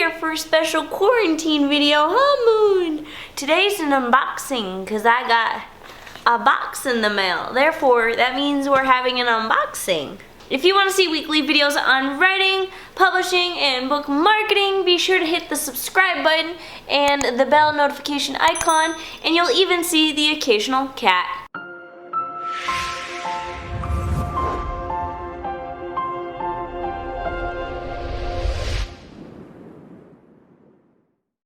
here for a special quarantine video, huh, Moon? Today's an unboxing because I got a box in the mail. Therefore, that means we're having an unboxing. If you want to see weekly videos on writing, publishing, and book marketing, be sure to hit the subscribe button and the bell notification icon, and you'll even see the occasional cat.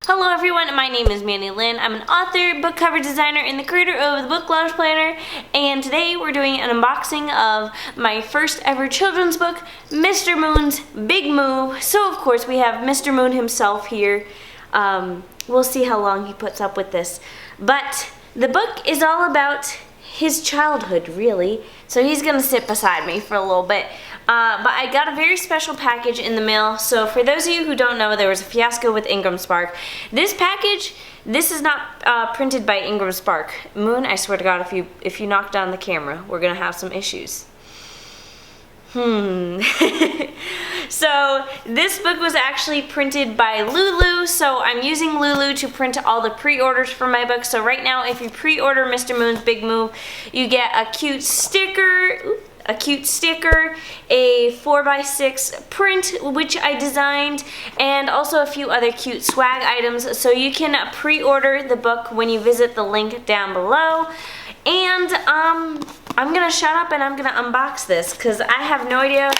Hello everyone, my name is Mandi Lynn. I'm an author, book cover designer, and the creator of the Book Launch Planner, and today we're doing an unboxing of my first ever children's book, Mr. Moon's Big Move. So of course we have Mr. Moon himself here. We'll see how long he puts up with this. But the book is all about his childhood, really. So he's gonna sit beside me for a little bit. But I got a very special package in the mail. So for those of you who don't know, there was a fiasco with Ingram Spark. This package, this is not printed by Ingram Spark. Moon, I swear to God, if you knock down the camera, we're gonna have some issues. So this book was actually printed by Lulu, so I'm using Lulu to print all the pre-orders for my book. So right now, if you pre-order Mr. Moon's Big Move, you get a cute sticker, a 4x6 print which I designed, and also a few other cute swag items. So you can pre-order the book when you visit the link down below. And I'm gonna shut up and I'm gonna unbox this because I have no idea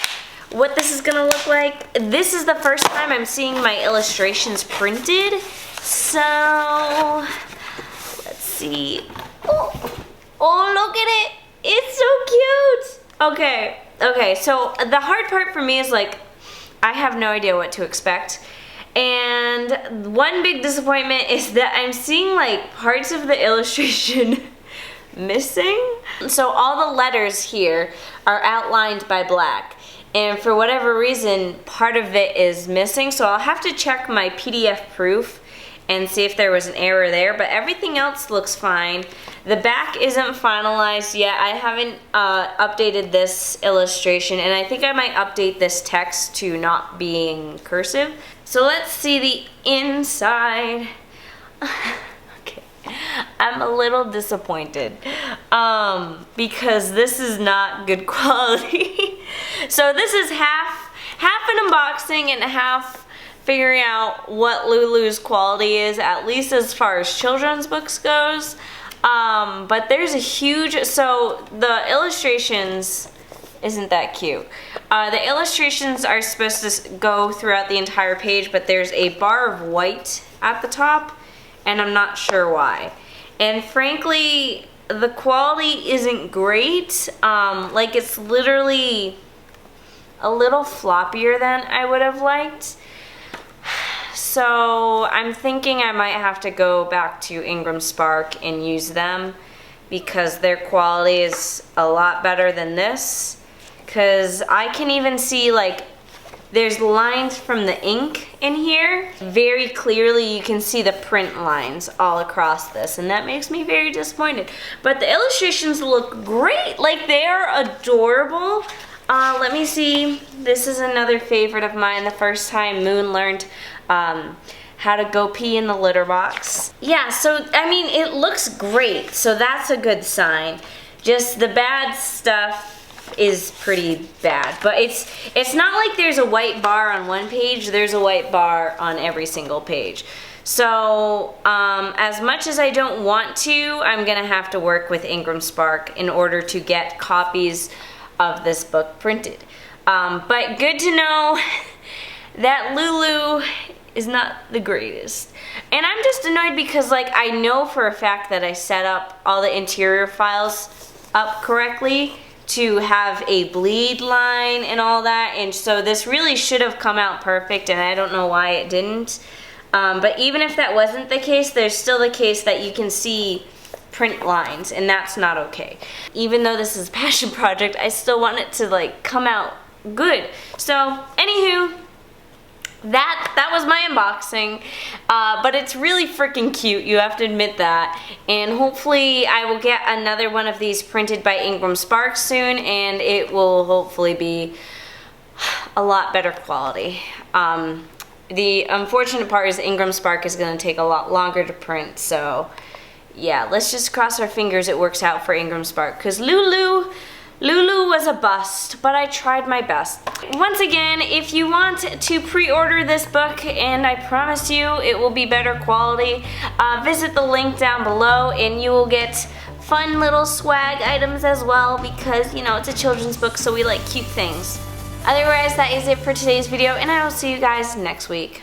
what this is gonna look like. This is the first time I'm seeing my illustrations printed. So let's see. Oh, look at it. It's so cute. Okay, so the hard part for me is like I have no idea what to expect. And one big disappointment is that I'm seeing like parts of the illustration missing. So all the letters here are outlined by black, and for whatever reason part of it is missing, so I'll have to check my PDF proof and see if there was an error there, but everything else looks fine. The back isn't finalized yet. I haven't updated this illustration, and I think I might update this text to not being cursive. So let's see the inside. I'm a little disappointed because this is not good quality. So this is half an unboxing and half figuring out what Lulu's quality is, at least as far as children's books goes. But there's a huge, so the illustrations isn't that cute. The illustrations are supposed to go throughout the entire page, but there's a bar of white at the top, and I'm not sure why. And frankly, the quality isn't great. Like it's literally a little floppier than I would have liked. So I'm thinking I might have to go back to Ingram Spark and use them because their quality is a lot better than this. Because I can even see like there's lines from the ink in here. Very clearly you can see the print lines all across this, and that makes me very disappointed. But the illustrations look great, like they're adorable. Let me see, this is another favorite of mine, the first time Moon learned how to go pee in the litter box. Yeah, so I mean it looks great, so that's a good sign. Just the bad stuff is pretty bad, but it's not like there's a white bar on one page, there's a white bar on every single page. So as much as I don't want to, I'm gonna have to work with Ingram Spark in order to get copies of this book printed. But good to know that Lulu is not the greatest. And I'm just annoyed because like I know for a fact that I set up all the interior files up correctly to have a bleed line and all that, and so this really should have come out perfect, and I don't know why it didn't. But even if that wasn't the case, there's still the case that you can see print lines, and that's not okay. Even though this is a passion project, I still want it to like come out good. So anywho, that was my unboxing, but it's really freaking cute, you have to admit that, and hopefully I will get another one of these printed by Ingram Spark soon, and it will hopefully be a lot better quality. The unfortunate part is Ingram Spark is going to take a lot longer to print, so yeah, let's just cross our fingers it works out for Ingram Spark, because Lulu was a bust, but I tried my best. Once again, if you want to pre-order this book, and I promise you it will be better quality, visit the link down below and you will get fun little swag items as well, because, you know, it's a children's book, so we like cute things. Otherwise, that is it for today's video, and I will see you guys next week.